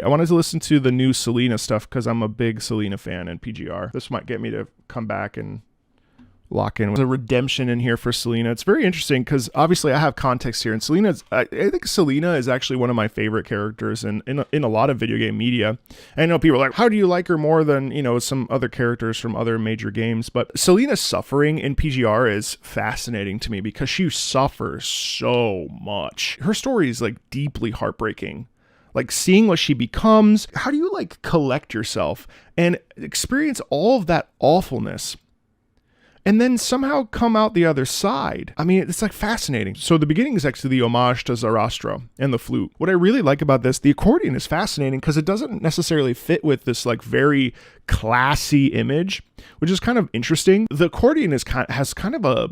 I wanted to listen to the new Selena stuff because I'm a big Selena fan in PGR. This might get me to come back and lock in with a redemption in here for Selena. It's very interesting because obviously I have context here, and I think Selena is actually one of my favorite characters in a lot of video game media. And I know people are like, how do you like her more than, you know, some other characters from other major games? But Selena's suffering in PGR is fascinating to me because she suffers so much. Her story is like deeply heartbreaking. Like seeing what she becomes. How do you like collect yourself and experience all of that awfulness and then somehow come out the other side? I mean, it's like fascinating. So the beginning is actually the homage to Zarastro and the flute. What I really like about this, the accordion is fascinating because it doesn't necessarily fit with this like very classy image, which is kind of interesting. The accordion has kind of a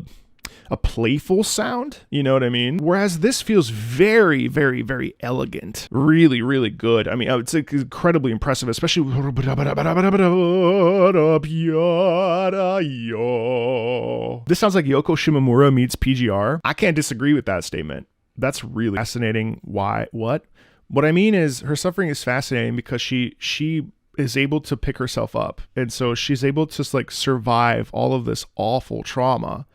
playful sound, you know what I mean? Whereas this feels very, very, very elegant. Really, really good. I mean, it's like incredibly impressive, especially this sounds like Yoko Shimomura meets PGR. I can't disagree with that statement. That's really fascinating. Why? What I mean is her suffering is fascinating because she is able to pick herself up. And so she's able to like survive all of this awful trauma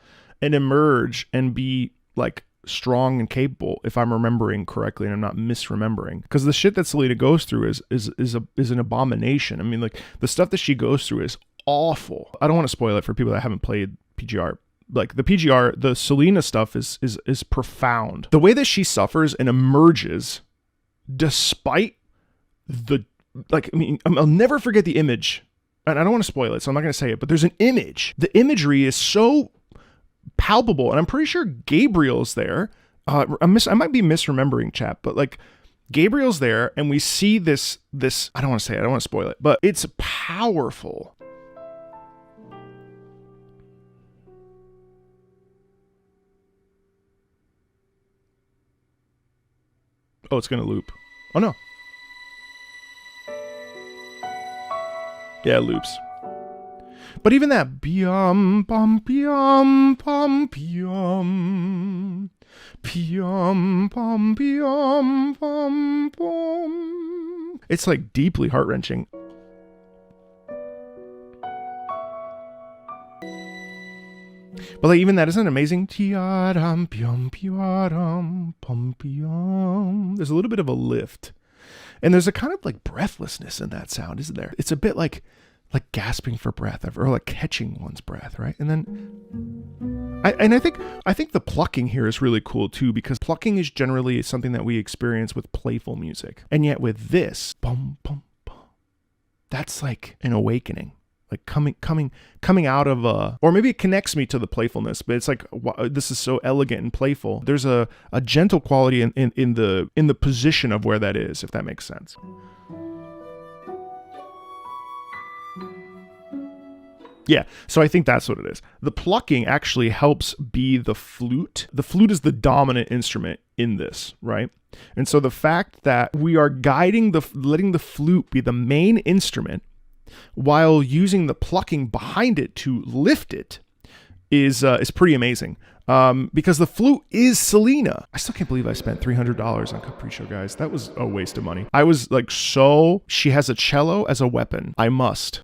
and emerge and be like strong and capable, if I'm remembering correctly and I'm not misremembering. Because the shit that Selena goes through is an abomination. I mean, like the stuff that she goes through is awful. I don't want to spoil it for people that haven't played PGR. Like the PGR, the Selena stuff is profound. The way that she suffers and emerges despite the, like, I mean, I'll never forget the image. And I don't want to spoil it, so I'm not going to say it, but there's an image. The imagery is so palpable, and I'm pretty sure Gabriel's there. I might be misremembering, chat, but like Gabriel's there, and we see this. I don't want to say it. I don't want to spoil it, but it's powerful. Oh, it's gonna loop. Oh no. Yeah, it loops. But even that pium pum pium pum pium pium pum pium pum pum. It's like deeply heart-wrenching. But like even that isn't amazing. There's a little bit of a lift. And there's a kind of like breathlessness in that sound, isn't there? It's a bit like gasping for breath or like catching one's breath, right? And then I think the plucking here is really cool too, because plucking is generally something that we experience with playful music. And yet with this, bum, bum, bum, that's like an awakening. Like coming out of or maybe it connects me to the playfulness, but it's like, this is so elegant and playful. There's a gentle quality in the position of where that is, if that makes sense. Yeah, so I think that's what it is. The plucking actually helps be the flute. The flute is the dominant instrument in this, right? And so the fact that we are letting the flute be the main instrument while using the plucking behind it to lift it is pretty amazing. Because the flute is Selena. I still can't believe I spent $300 on Capriccio, guys. That was a waste of money. I was like, she has a cello as a weapon. I must.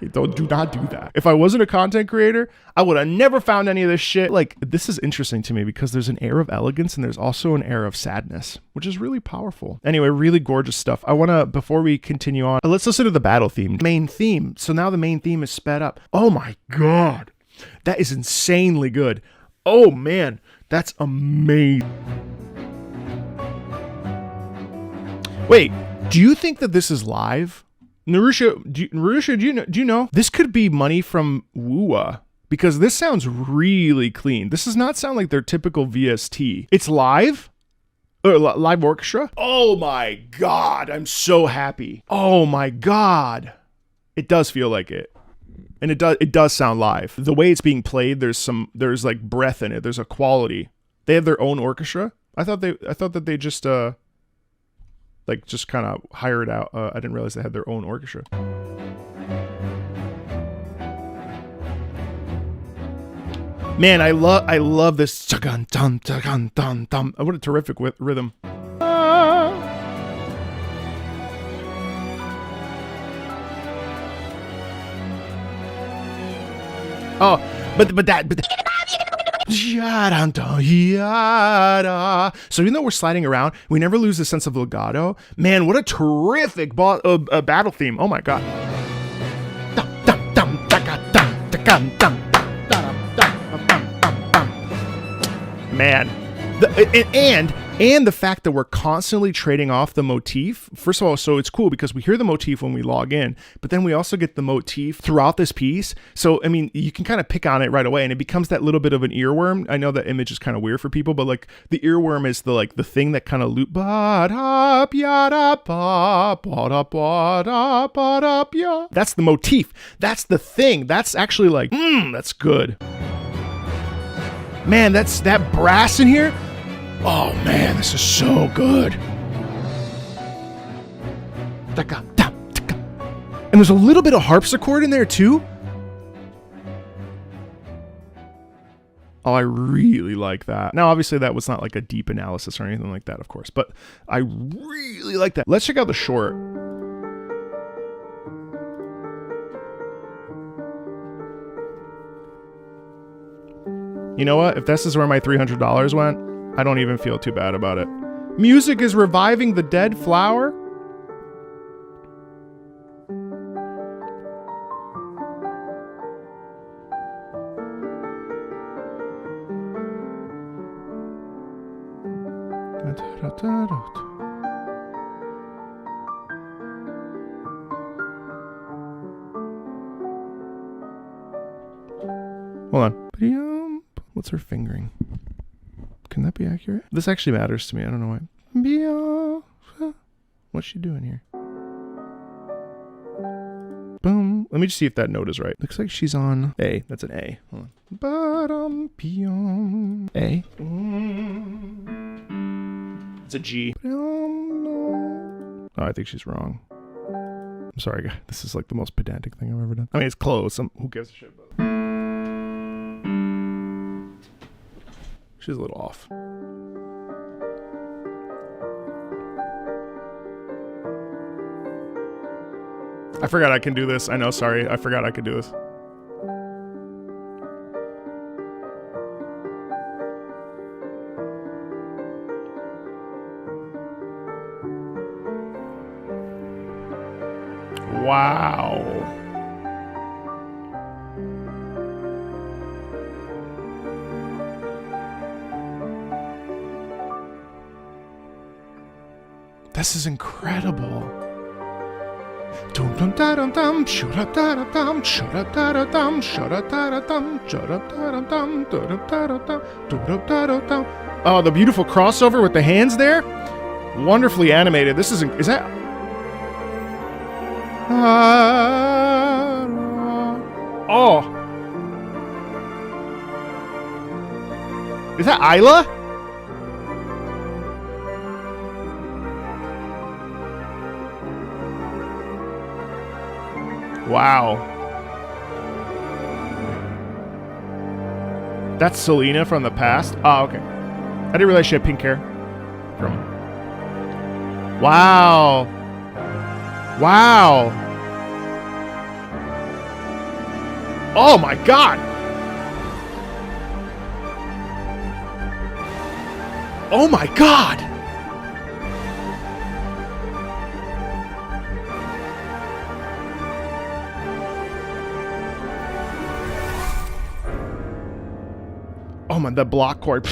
Do not do that. If I wasn't a content creator, I would have never found any of this shit. Like, this is interesting to me because there's an air of elegance and there's also an air of sadness, which is really powerful. Anyway, really gorgeous stuff. Before we continue on, let's listen to the battle theme. Main theme. So now the main theme is sped up. Oh my God. That is insanely good. Oh man, that's amazing. Wait, do you think that this is live? Narusha, do you know? This could be money from Wua, because this sounds really clean. This does not sound like their typical VST. It's live? Live orchestra? Oh my God, I'm so happy. Oh my God. It does feel like it. And it does sound live. The way it's being played, there's like breath in it. There's a quality. They have their own orchestra? I thought that they just kind of hire it out. I didn't realize they had their own orchestra. Man, I love this. What a terrific rhythm. Oh, but so even though we're sliding around, we never lose the sense of legato. Man, what a terrific battle theme. Oh my god. Man. And the fact that we're constantly trading off the motif. First of all, so it's cool because we hear the motif when we log in, but then we also get the motif throughout this piece. So, I mean, you can kind of pick on it right away and it becomes that little bit of an earworm. I know that image is kind of weird for people, but like the earworm is the thing that kind of loop. That's the motif. That's the thing. That's actually like, that's good. Man, that brass in here. Oh man, this is so good. And there's a little bit of harpsichord in there too. Oh, I really like that. Now, obviously that was not like a deep analysis or anything like that, of course, but I really like that. Let's check out the short. You know what? If this is where my $300 went, I don't even feel too bad about it. Music is reviving the dead flower? Hold on. What's her fingering? Can that be accurate? This actually matters to me. I don't know why. What's she doing here? Boom. Let me just see if that note is right. Looks like she's on A. That's an A. Hold on. A. It's a G. Oh, I think she's wrong. I'm sorry, guys. This is like the most pedantic thing I've ever done. I mean, it's close. Who gives a shit about it? She's a little off. I forgot I can do this. I know, sorry. I forgot I could do this. Wow. This is incredible. Oh, the beautiful crossover with the hands there. Wonderfully animated. This is that? Oh. Is that Isla? Wow. That's Selena from the past? Oh, okay. I didn't realize she had pink hair. Wow. Wow. Oh my god. Oh my god. Oh my, the block chord.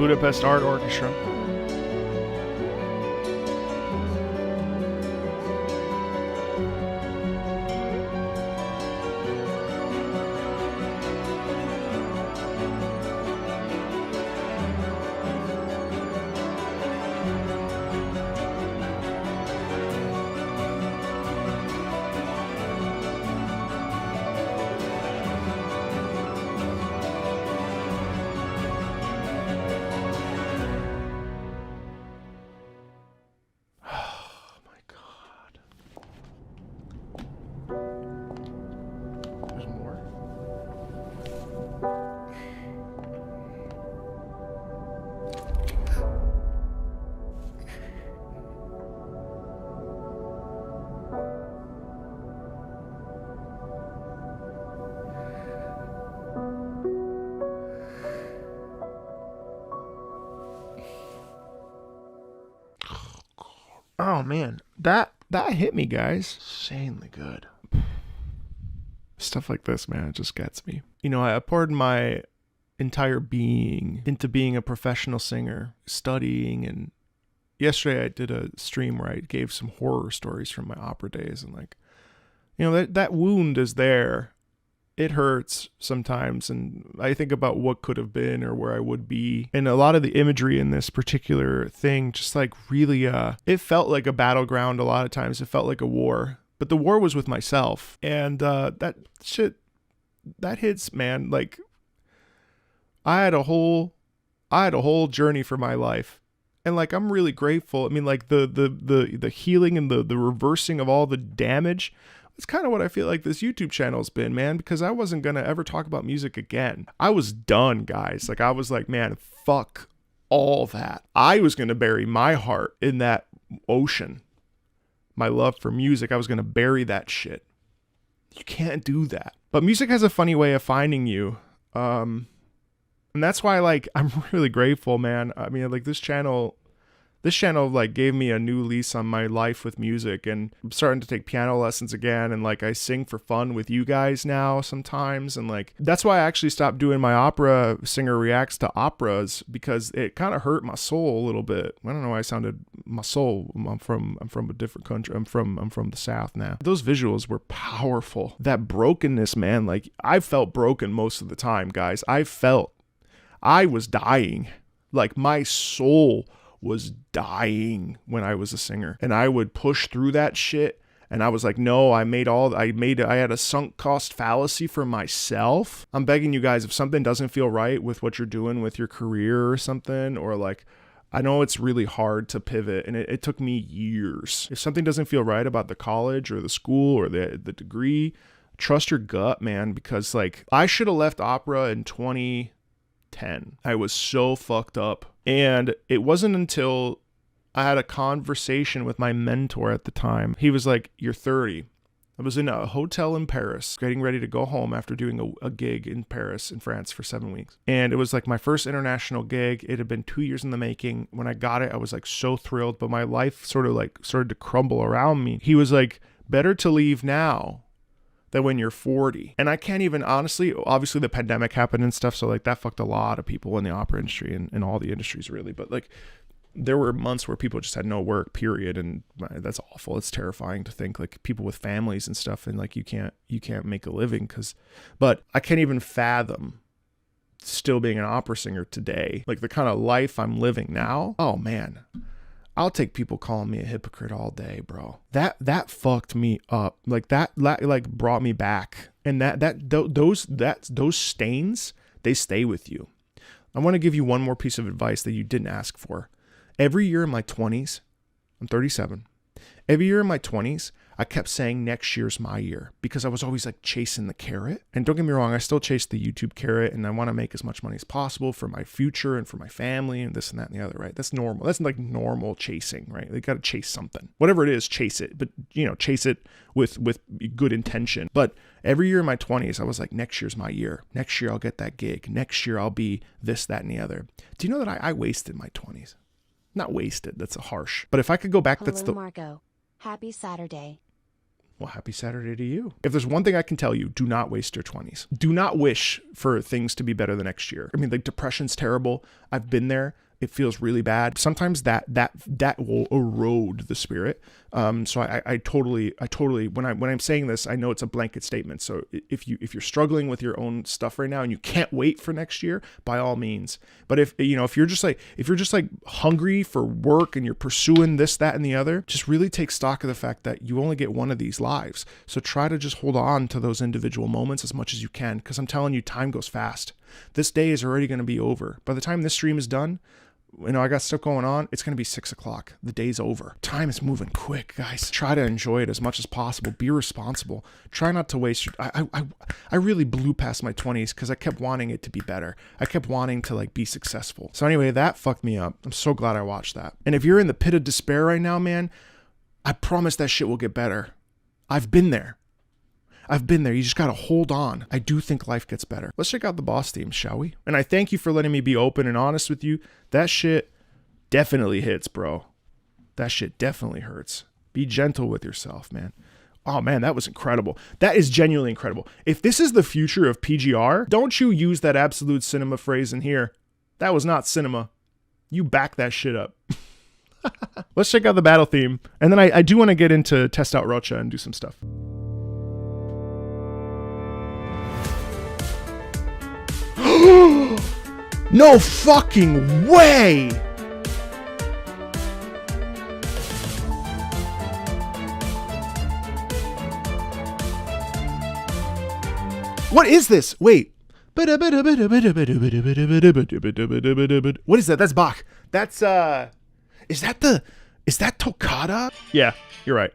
Budapest Art Orchestra. Oh man, that hit me, guys. Insanely good. Stuff like this, man, it just gets me. You know, I poured my entire being into being a professional singer, studying, and yesterday I did a stream where I gave some horror stories from my opera days, and like, you know, that wound is there. It hurts sometimes, and I think about what could have been or where I would be. And a lot of the imagery in this particular thing just like really, it felt like a battleground a lot of times. It felt like a war. But the war was with myself. And that shit, that hits, man. Like, I had a whole journey for my life. And like, I'm really grateful. I mean, like the healing and the reversing of all the damage. It's kind of what I feel like this YouTube channel's been, man, because I wasn't going to ever talk about music again. I was done, guys. Like, I was like, man, fuck all that. I was going to bury my heart in that ocean. My love for music, I was going to bury that shit. You can't do that. But music has a funny way of finding you. And that's why, like, I'm really grateful, man. I mean, like, this channel like gave me a new lease on my life with music, and I'm starting to take piano lessons again, and like I sing for fun with you guys now sometimes, and like that's why I actually stopped doing my opera singer reacts to operas, because it kind of hurt my soul a little bit. I don't know why I sounded my soul. I'm from a different country. I'm from the South now. Those visuals were powerful. That brokenness, man, like I felt broken most of the time, guys. I was dying. Like my soul was dying when I was a singer, and I would push through that shit, and I was like, no, I had a sunk cost fallacy for myself. I'm begging you guys, if something doesn't feel right with what you're doing with your career or something, or like, I know it's really hard to pivot, and it took me years. If something doesn't feel right about the college or the school or the degree, trust your gut, man, because like I should have left opera in 2010. I was so fucked up. And it wasn't until I had a conversation with my mentor at the time. He was like, you're 30. I was in a hotel in Paris, getting ready to go home after doing a gig in Paris, in France, for 7 weeks. And it was like my first international gig. It had been 2 years in the making. When I got it, I was like so thrilled, but my life sort of like started to crumble around me. He was like, better to leave now than when you're 40. And I can't even, honestly, obviously the pandemic happened and stuff, so like that fucked a lot of people in the opera industry and all the industries really, but like there were months where people just had no work, period, and that's awful. It's terrifying to think, like people with families and stuff, and like you can't make a living but I can't even fathom still being an opera singer today. Like the kind of life I'm living now, oh man, I'll take people calling me a hypocrite all day, bro. That fucked me up. Like that like brought me back. And those stains, they stay with you. I want to give you one more piece of advice that you didn't ask for. Every year in my 20s, I'm 37. Every year in my 20s, I kept saying next year's my year, because I was always like chasing the carrot. And don't get me wrong, I still chase the YouTube carrot, and I want to make as much money as possible for my future and for my family and this and that and the other, right? That's normal. That's like normal chasing, right? They got to chase something. Whatever it is, chase it. But, you know, chase it with good intention. But every year in my 20s, I was like, next year's my year. Next year I'll get that gig. Next year I'll be this, that, and the other. Do you know that I wasted my 20s? Not wasted, that's a harsh. But if I could go back, Hello, Marco. Happy Saturday. Well, happy Saturday to you. If there's one thing I can tell you, do not waste your 20s. Do not wish for things to be better the next year. I mean, like, depression's terrible. I've been there. It feels really bad. Sometimes that will erode the spirit. So I totally, when I'm saying this, I know it's a blanket statement. So if you're struggling with your own stuff right now and you can't wait for next year, by all means. But if you're just like hungry for work and you're pursuing this, that, and the other, just really take stock of the fact that you only get one of these lives. So try to just hold on to those individual moments as much as you can, because I'm telling you, time goes fast. This day is already going to be over. By the time this stream is done, I got stuff going on. It's going to be 6 o'clock. The day's over. Time is moving quick, guys. Try to enjoy it as much as possible. Be responsible. Try not to waste I really blew past my 20s because I kept wanting it to be better. I kept wanting to be successful. So anyway, that fucked me up. I'm so glad I watched that. And if you're in the pit of despair right now, man, I promise that shit will get better. I've been there. You just got to hold on. I do think life gets better. Let's check out the boss theme, shall we? And I thank you for letting me be open and honest with you. That shit definitely hits, bro. That shit definitely hurts. Be gentle with yourself, man. Oh man, that was incredible. That is genuinely incredible. If this is the future of PGR, don't you use that absolute cinema phrase in here. That was not cinema. You back that shit up. Let's check out the battle theme. And then I do want to get into test out Rocha and do some stuff. No fucking way! What is this? Wait. What is that? That's Bach. That's is that Toccata? Yeah, you're right.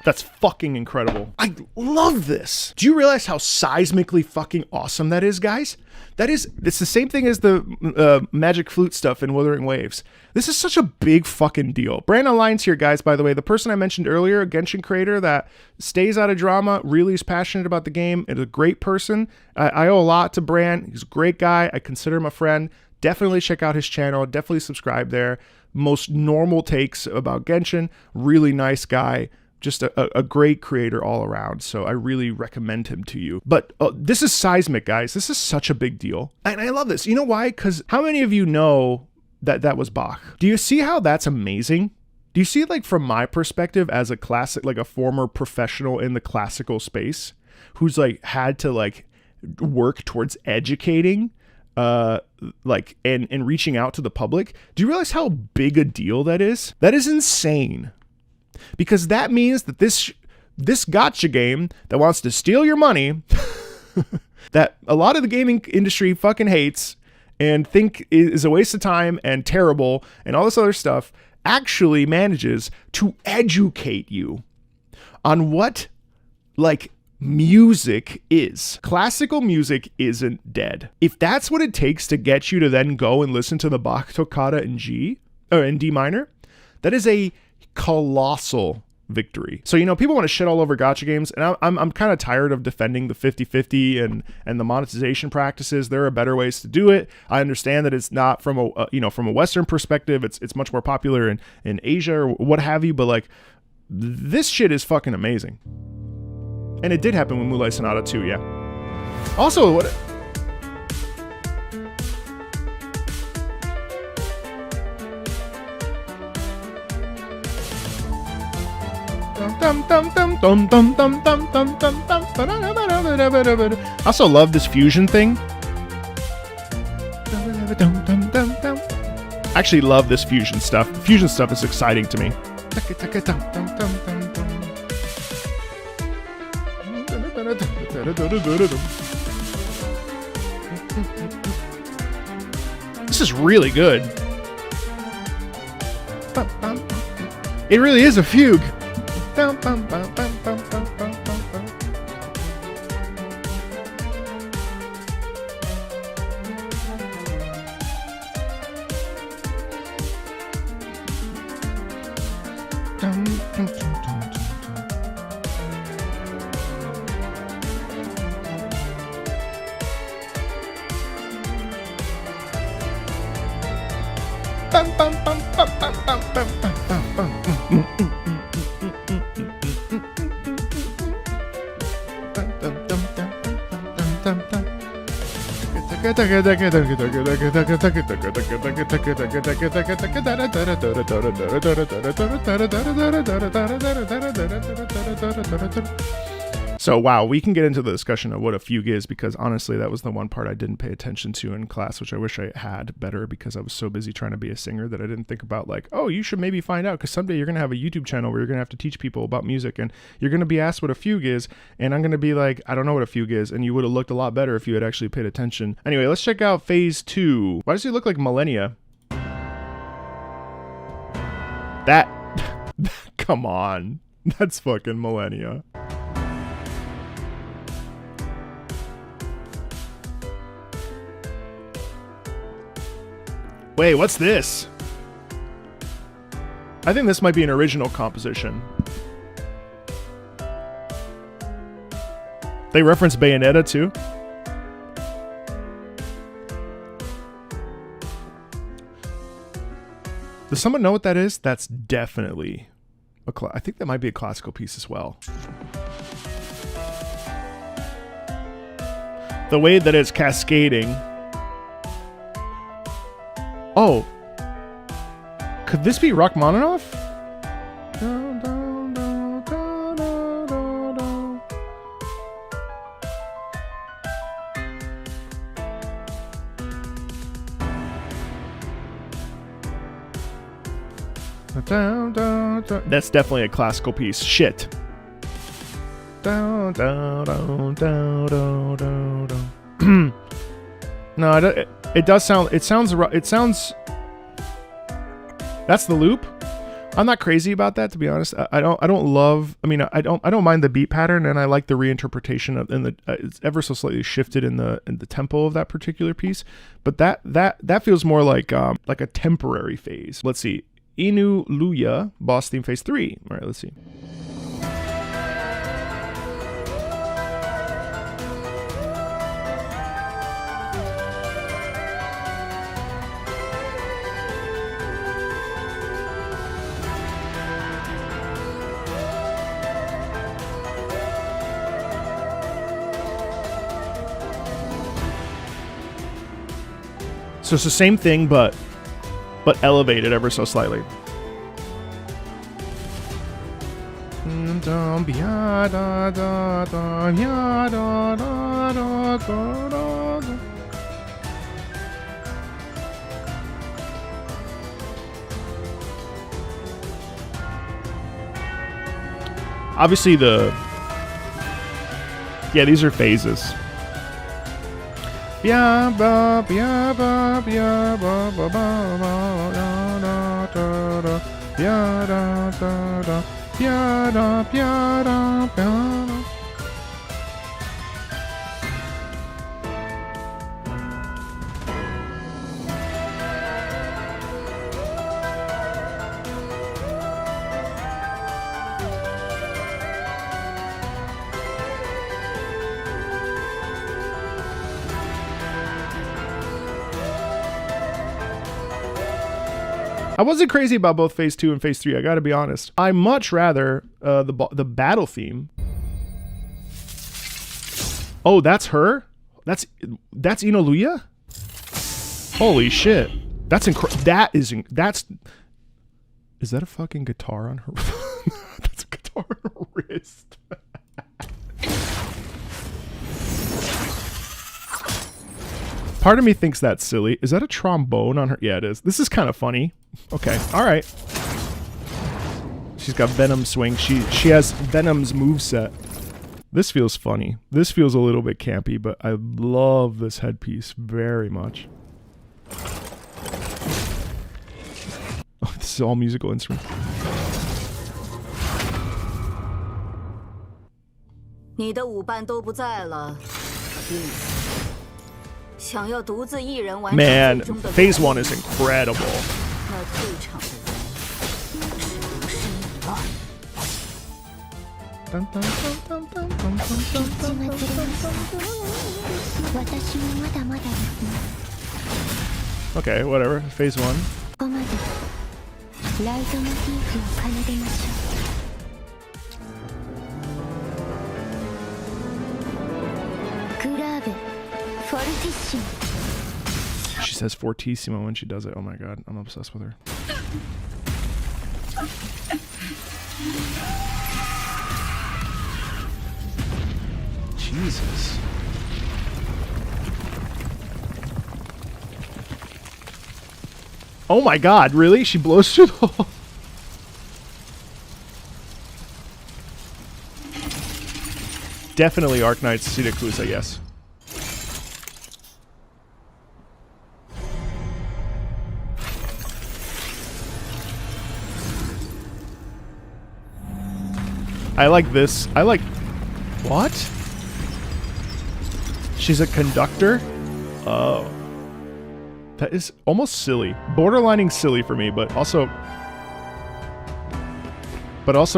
That's fucking incredible. I love this. Do you realize how seismically fucking awesome that is, guys? It's the same thing as the Magic Flute stuff in Wuthering Waves. This is such a big fucking deal. Brandon Lyons here, guys, by the way. The person I mentioned earlier, a Genshin creator that stays out of drama, really is passionate about the game, and is a great person. I owe a lot to Brand. He's a great guy. I consider him a friend. Definitely check out his channel. Definitely subscribe there. Most normal takes about Genshin. Really nice guy. Just a great creator all around. So I really recommend him to you. But this is seismic, guys. This is such a big deal. And I love this. You know why? Because how many of you know that was Bach? Do you see how that's amazing? Do you see, from my perspective as a former professional in the classical space who's had to work towards educating and reaching out to the public? Do you realize how big a deal that is? That is insane. Because that means that this gacha game that wants to steal your money, that a lot of the gaming industry fucking hates and think is a waste of time and terrible and all this other stuff, actually manages to educate you on what music is. Classical music isn't dead. If that's what it takes to get you to then go and listen to the Bach Toccata in D minor, that is a colossal victory. So, people want to shit all over gacha games, and I'm kind of tired of defending the 50-50 and the monetization practices. There are better ways to do it. I understand that it's not from a Western perspective. It's much more popular in Asia or what have you, but this shit is fucking amazing. And it did happen with Moonlight Sonata too, yeah. Also, what... I also love this fusion thing. I actually love this fusion stuff. Fusion stuff is exciting to me. This is really good. It really is a fugue. So, wow, we can get into the discussion of what a fugue is, because honestly, that was the one part I didn't pay attention to in class, which I wish I had better, because I was so busy trying to be a singer that I didn't think about, like, oh, you should maybe find out, because someday you're going to have a YouTube channel where you're going to have to teach people about music, and you're going to be asked what a fugue is, and I'm going to be like, I don't know what a fugue is, and you would have looked a lot better if you had actually paid attention. Anyway, let's check out phase 2. Why does he look like Millennia? That, come on, that's fucking Millennia. Wait, what's this? I think this might be an original composition. They reference Bayonetta too. Does someone know what that is? That's definitely I think that might be a classical piece as well. The way that it's cascading. Oh, could this be Rachmaninoff? That's definitely a classical piece. Shit. No, it does sound. It sounds. That's the loop. I'm not crazy about that, to be honest. I don't love. I mean, I don't mind the beat pattern, and I like the reinterpretation of, and the it's ever so slightly shifted in the tempo of that particular piece. But that feels more like a temporary phase. Let's see. Inu Luya, boss theme phase 3. All right, let's see. So it's the same thing, but elevated ever so slightly. Obviously these are phases. I wasn't crazy about both phase 2 and phase 3. I gotta be honest. I much rather the battle theme. Oh, that's her. That's Inu Luya. Holy shit! That's incredible. Is that a fucking guitar on her? That's a guitar on her wrist. Part of me thinks that's silly. Is that a trombone on her? Yeah, it is. This is kind of funny. Okay, all right. She's got Venom swing. She has Venom's moveset. This feels funny. This feels a little bit campy, but I love this headpiece very much. Oh, this is all musical instruments. Man, phase 1 is incredible. Okay, whatever. Phase 1. says fortissimo when she does it. Oh my god, I'm obsessed with her. Jesus. Oh my god, really? She blows through the hole. Definitely Arknights Siracusa, yes. I like this. I like... What? She's a conductor? Oh. That is almost silly. Borderlining silly for me, but also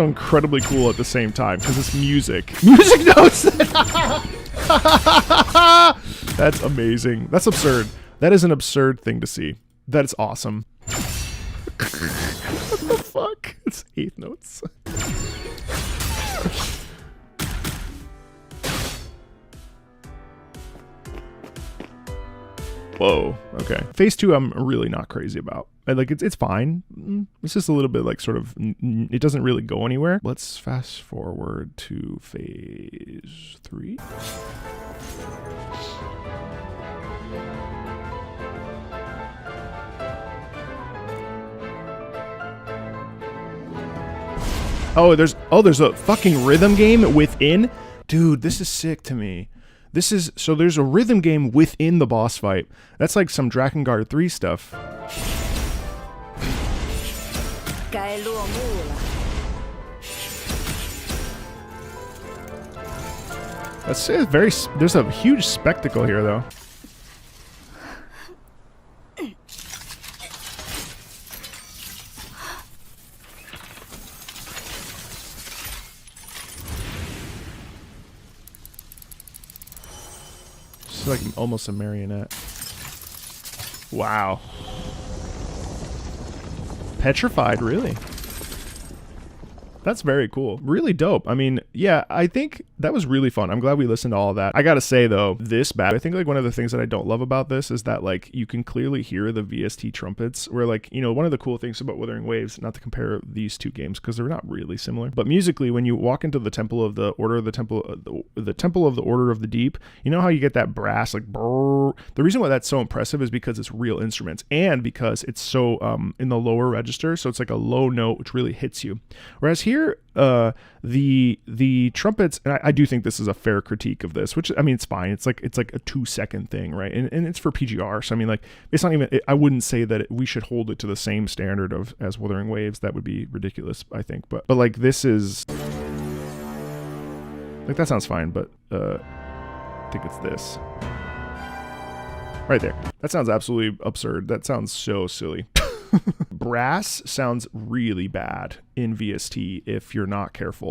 incredibly cool at the same time, because it's music. Music notes! That's amazing. That's absurd. That is an absurd thing to see. That is awesome. What the fuck? It's 8th notes. Whoa. Okay. Phase 2, I'm really not crazy about. Like it's fine. It's just a little bit like sort of. It doesn't really go anywhere. Let's fast forward to phase 3. There's a fucking rhythm game within. Dude, this is sick to me. So there's a rhythm game within the boss fight. That's like some Drakengard 3 stuff. That's very, there's a huge spectacle here though. It's like almost a marionette. Wow. Petrified, really? That's very cool. Really dope. I mean, yeah, I think that was really fun. I'm glad we listened to all of that. I gotta say though, this battle, I think like one of the things that I don't love about this is that like you can clearly hear the VST trumpets, where like, you know, one of the cool things about Wuthering Waves, not to compare these two games because they're not really similar, but musically when you walk into the Temple of the Order of the Temple of the Order of the Deep, you know how you get that brass like brrr. The reason why that's so impressive is because it's real instruments and because it's so in the lower register, so it's like a low note which really hits you. Whereas here the trumpets, and I do think this is a fair critique of this, which I mean it's fine, it's like a 2-second thing, right? And it's for PGR, so I mean like it's not even, I wouldn't say that we should hold it to the same standard as Wuthering Waves. That would be ridiculous, I think, but like this is like, that sounds fine, but I think it's this right there. That sounds absolutely absurd. That sounds so silly. Brass sounds really bad in VST if you're not careful.